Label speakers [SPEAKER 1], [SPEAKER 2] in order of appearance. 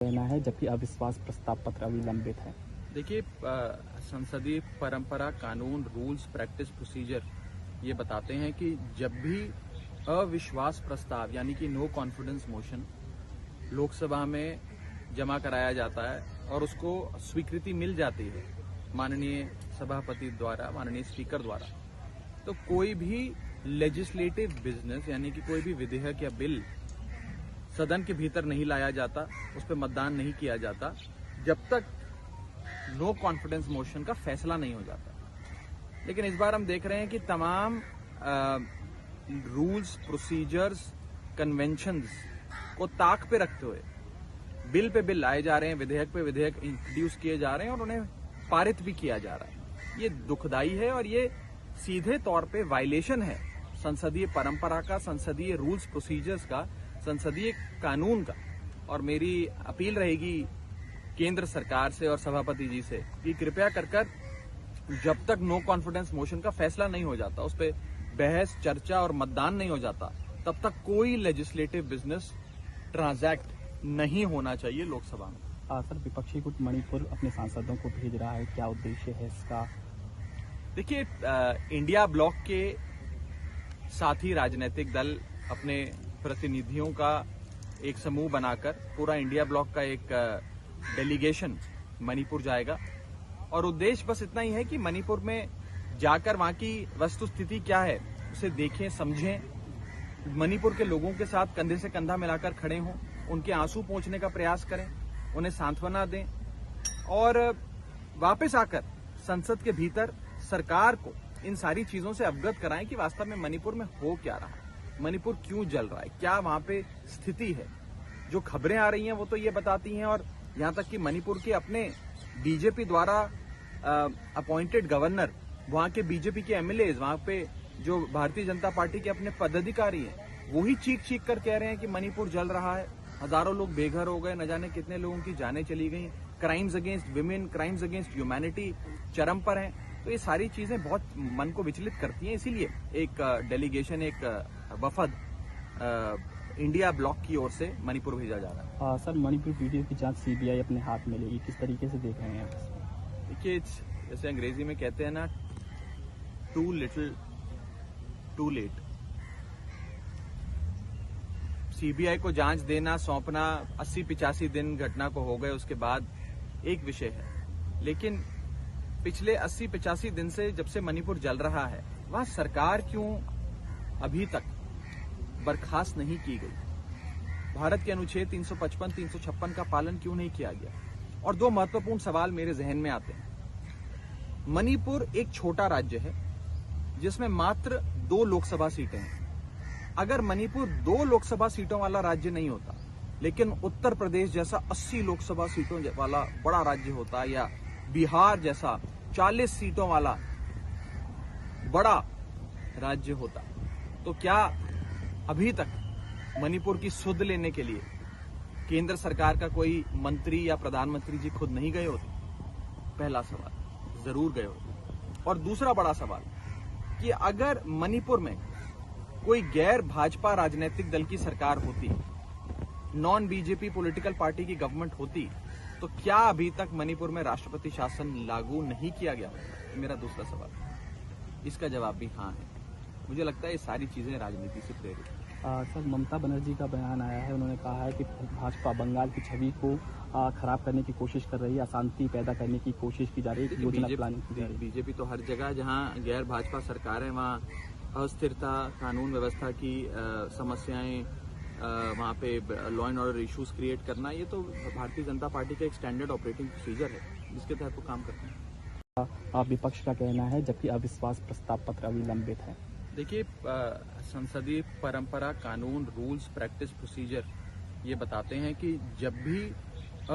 [SPEAKER 1] कहना है जबकि अविश्वास प्रस्ताव पत्र अभी लंबित है।
[SPEAKER 2] देखिए, संसदीय परंपरा, कानून, रूल्स, प्रैक्टिस, प्रोसीजर ये बताते हैं कि जब भी अविश्वास प्रस्ताव यानी कि नो कॉन्फिडेंस मोशन लोकसभा में जमा कराया जाता है और उसको स्वीकृति मिल जाती है माननीय सभापति द्वारा, माननीय स्पीकर द्वारा, तो कोई भी लेजिस्लेटिव बिजनेस यानी कि कोई भी विधेयक या बिल सदन के भीतर नहीं लाया जाता, उस पर मतदान नहीं किया जाता जब तक नो कॉन्फिडेंस मोशन का फैसला नहीं हो जाता। लेकिन इस बार हम देख रहे हैं कि तमाम रूल्स, प्रोसीजर्स, कन्वेंशंस को ताक पे रखते हुए बिल पे बिल लाए जा रहे हैं, विधेयक पे विधेयक इंट्रोड्यूस किए जा रहे हैं और उन्हें पारित भी किया जा रहा है। ये दुखदायी है और ये सीधे तौर पे वायलेशन है संसदीय परंपरा का, संसदीय रूल्स प्रोसीजर्स का, संसदीय कानून का। और मेरी अपील रहेगी केंद्र सरकार से और सभापति जी से कि कृपया कर जब तक नो कॉन्फिडेंस मोशन का फैसला नहीं हो जाता, उस पर बहस, चर्चा और मतदान नहीं हो जाता, तब तक कोई लेजिस्लेटिव बिजनेस ट्रांजैक्ट नहीं होना चाहिए लोकसभा में।
[SPEAKER 1] सर, विपक्षी गुट मणिपुर अपने सांसदों को भेज रहा है, क्या उद्देश्य है इसका?
[SPEAKER 2] देखिए, इंडिया ब्लॉक के साथी राजनीतिक दल अपने प्रतिनिधियों का एक समूह बनाकर पूरा इंडिया ब्लॉक का एक डेलीगेशन मणिपुर जाएगा और उद्देश्य बस इतना ही है कि मणिपुर में जाकर वहां की वस्तुस्थिति क्या है उसे देखें, समझें, मणिपुर के लोगों के साथ कंधे से कंधा मिलाकर खड़े हों, उनके आंसू पोंछने का प्रयास करें, उन्हें सांत्वना दें और वापस आकर संसद के भीतर सरकार को इन सारी चीजों से अवगत कराएं कि वास्तव में मणिपुर में हो क्या रहा है, मणिपुर क्यों जल रहा है, क्या वहां पे स्थिति है। जो खबरें आ रही हैं वो तो ये बताती हैं और यहां तक कि मणिपुर के अपने बीजेपी द्वारा अपॉइंटेड गवर्नर, वहां के बीजेपी के एमएलए, वहां पे जो भारतीय जनता पार्टी के अपने पदाधिकारी हैं, वो ही चीख कर कह रहे हैं कि मणिपुर जल रहा है, हजारों लोग बेघर हो गए, न जाने कितने लोगों की जानें चली गई, crimes against women, crimes against humanity चरम पर हैं। तो ये सारी चीजें बहुत मन को विचलित करती हैं, इसीलिए एक डेलीगेशन, एक वफद इंडिया ब्लॉक की ओर से मणिपुर भेजा जा रहा है।
[SPEAKER 1] सर, मणिपुर वीडियो की जांच सीबीआई अपने हाथ में लेगी, किस तरीके से देख रहे हैं?
[SPEAKER 2] देखिए, जैसे अंग्रेजी में कहते हैं ना, too little too late. CBI को जांच देना, सौंपना 80-85 दिन घटना को हो गए उसके बाद एक विषय है, लेकिन पिछले 80-85 दिन से जब से मणिपुर जल रहा है, वहां सरकार क्यों अभी तक बर्खास्त नहीं की गई? भारत के अनुच्छेद 355, 356 का पालन क्यों नहीं किया गया? और दो महत्वपूर्ण सवाल मेरे जहन में आते हैं। मणिपुर एक छोटा राज्य है जिसमें मात्र 2 लोकसभा सीटें हैं। अगर मणिपुर 2 लोकसभा सीटों वाला राज्य नहीं होता, लेकिन उत्तर प्रदेश जैसा 80 लोकसभा सीटों वाला बड़ा राज्य होता, या बिहार जैसा 40 सीटों वाला बड़ा राज्य होता, तो क्या अभी तक मणिपुर की सुध लेने के लिए केंद्र सरकार का कोई मंत्री या प्रधानमंत्री जी खुद नहीं गए होते? पहला सवाल, जरूर गए होते। और दूसरा बड़ा सवाल कि अगर मणिपुर में कोई गैर भाजपा राजनीतिक दल की सरकार होती, नॉन बीजेपी पॉलिटिकल पार्टी की गवर्नमेंट होती, तो क्या अभी तक मणिपुर में राष्ट्रपति शासन लागू नहीं किया गया? मेरा दूसरा सवाल, इसका जवाब भी हाँ है। मुझे लगता है ये सारी चीजें राजनीति से प्रेरित हैं।
[SPEAKER 1] सर, ममता बनर्जी का बयान आया है, उन्होंने कहा है कि भाजपा बंगाल की छवि को खराब करने की कोशिश कर रही है, अशांति पैदा करने की कोशिश की जा रही है, योजना प्लानिंग की जा रही है।
[SPEAKER 2] बीजेपी तो हर जगह जहां गैर भाजपा सरकार है वहां अस्थिरता, कानून व्यवस्था की समस्याएं, वहां पे law and order issues create करना, ये तो भारतीय जनता पार्टी का एक स्टैंडर्ड ऑपरेटिंग प्रोसीजर है जिसके तहत वो काम करते हैं।
[SPEAKER 1] विपक्ष का कहना है जबकि अविश्वास प्रस्ताव पत्र अभी लंबित है।
[SPEAKER 2] देखिए, संसदीय परंपरा, कानून, रूल्स, प्रैक्टिस, प्रोसीजर ये बताते हैं कि जब भी